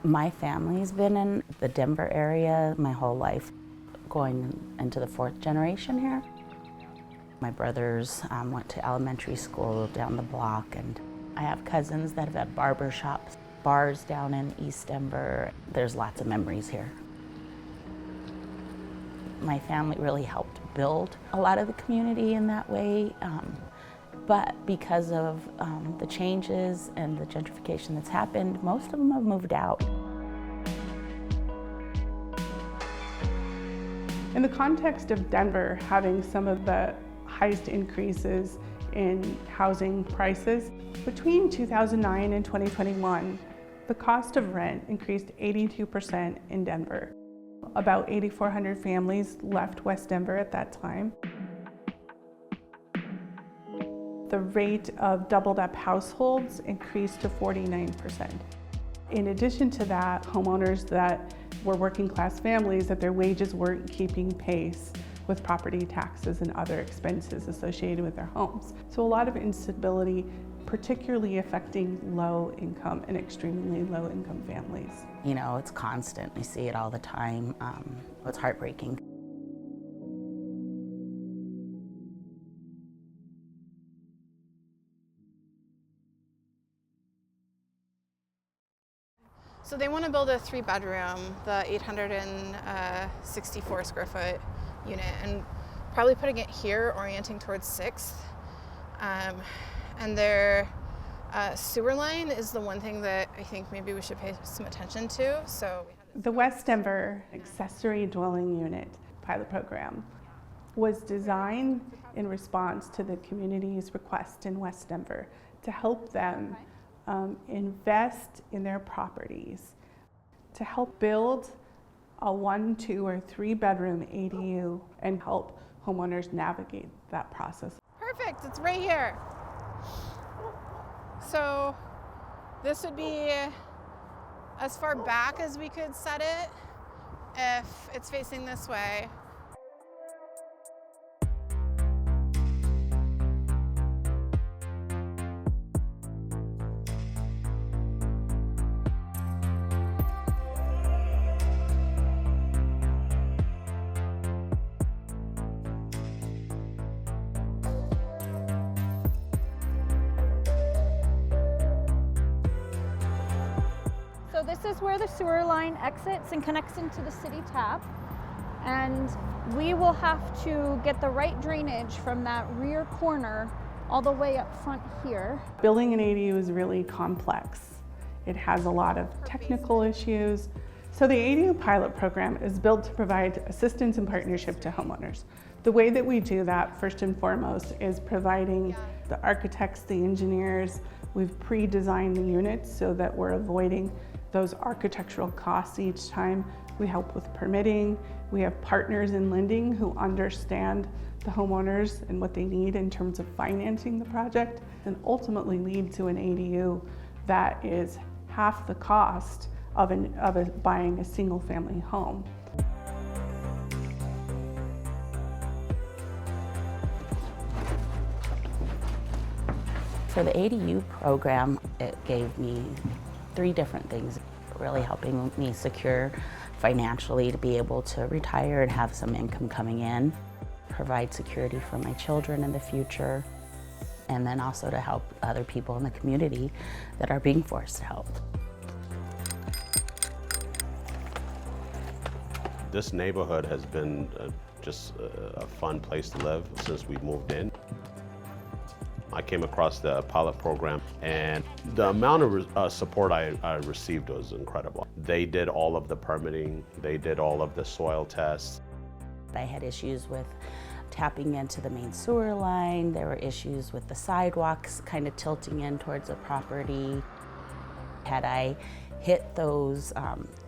My family's been in the Denver area my whole life, going into the 4th generation here. My brothers went to elementary school down the block, and I have cousins that have had barber shops, bars down in East Denver. There's lots of memories here. My family really helped build a lot of the community in that way, but because of the changes and the gentrification that's happened, most of them have moved out. In the context of Denver having some of the highest increases in housing prices, between 2009 and 2021, the cost of rent increased 82% in Denver. About 8,400 families left West Denver at that time. The rate of doubled-up households increased to 49%. In addition to that, homeowners that were working-class families, that their wages weren't keeping pace with property taxes and other expenses associated with their homes. So a lot of instability, particularly affecting low-income and extremely low-income families. You know, it's constant. We see it all the time. It's heartbreaking. So they want to build a 3-bedroom, the 864 square foot unit, and probably putting it here, orienting towards 6th. And their sewer line is the one thing that I think maybe we should pay some attention to. So the West Denver accessory dwelling unit pilot program was designed in response to the community's request in West Denver to help them invest in their properties, to help build a 1, 2, or 3-bedroom ADU and help homeowners navigate that process. Perfect, it's right here. So this would be as far back as we could set it if it's facing this way. So this is where the sewer line exits and connects into the city tap. And we will have to get the right drainage from that rear corner all the way up front here. Building an ADU is really complex. It has a lot of technical issues. So the ADU pilot program is built to provide assistance and partnership to homeowners. The way that we do that, first and foremost, is providing the architects, the engineers. We've pre-designed the units so that we're avoiding those architectural costs each time. We help with permitting. We have partners in lending who understand the homeowners and what they need in terms of financing the project, and ultimately lead to an ADU that is half the cost of buying a single-family home. For the ADU program, it gave me 3 different things, really helping me secure financially to be able to retire and have some income coming in, provide security for my children in the future, and then also to help other people in the community that are being forced out. This neighborhood has been just a fun place to live since we moved in. I came across the pilot program, and the amount of support I received was incredible. They did all of the permitting, they did all of the soil tests. I had issues with tapping into the main sewer line. There were issues with the sidewalks kind of tilting in towards the property. Had I hit those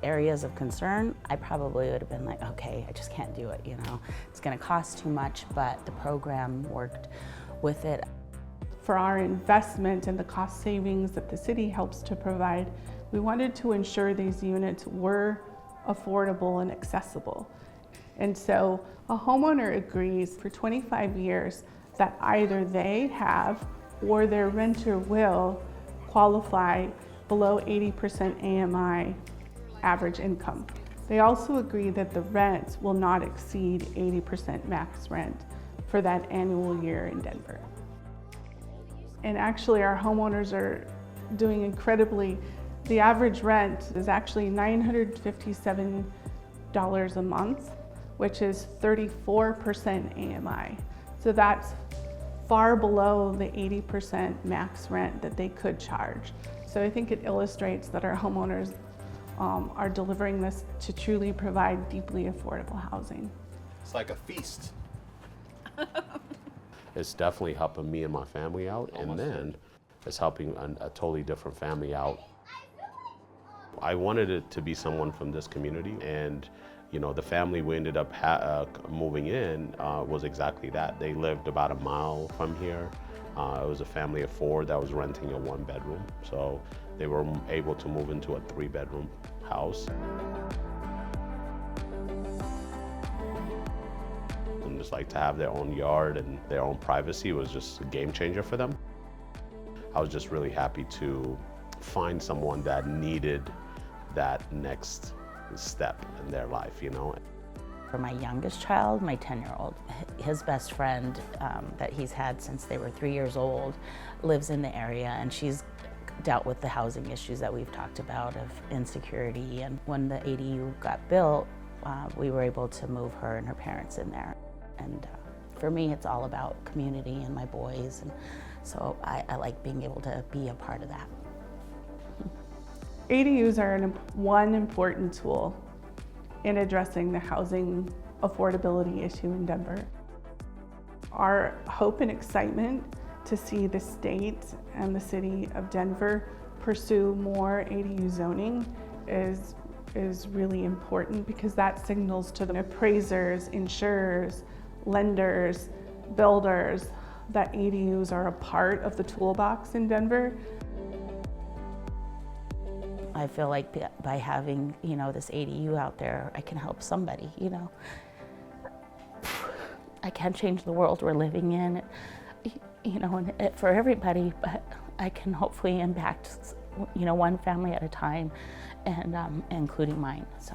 areas of concern, I probably would have been like, okay, I just can't do it, you know. It's gonna cost too much, but the program worked with it. For our investment and the cost savings that the city helps to provide, we wanted to ensure these units were affordable and accessible. And so a homeowner agrees for 25 years that either they have or their renter will qualify below 80% AMI average income. They also agree that the rent will not exceed 80% max rent for that annual year in Denver. And actually our homeowners are doing incredibly. The average rent is actually $957 a month, which is 34% AMI. So that's far below the 80% max rent that they could charge. So I think it illustrates that our homeowners are delivering this to truly provide deeply affordable housing. It's like a feast. It's definitely helping me and my family out, and then it's helping a totally different family out. I wanted it to be someone from this community, and you know, the family we ended up moving in was exactly that. They lived about a mile from here. It was a family of 4 that was renting a 1-bedroom, so they were able to move into a 3-bedroom house. And just like to have their own yard and their own privacy was just a game changer for them. I was just really happy to find someone that needed that next step in their life, you know. For my youngest child, my 10-year-old, his best friend that he's had since they were 3 years old lives in the area, and she's dealt with the housing issues that we've talked about of insecurity. And when the ADU got built, we were able to move her and her parents in there. And for me, it's all about community and my boys, and so I like being able to be a part of that. ADUs are one important tool in addressing the housing affordability issue in Denver. Our hope and excitement to see the state and the city of Denver pursue more ADU zoning is really important, because that signals to the appraisers, insurers, lenders, builders that ADUs are a part of the toolbox in Denver. I feel like by having, you know, this ADU out there, I can help somebody, you know. I can't change the world we're living in, you know, and for everybody, but I can hopefully impact, you know, one family at a time, and including mine, so.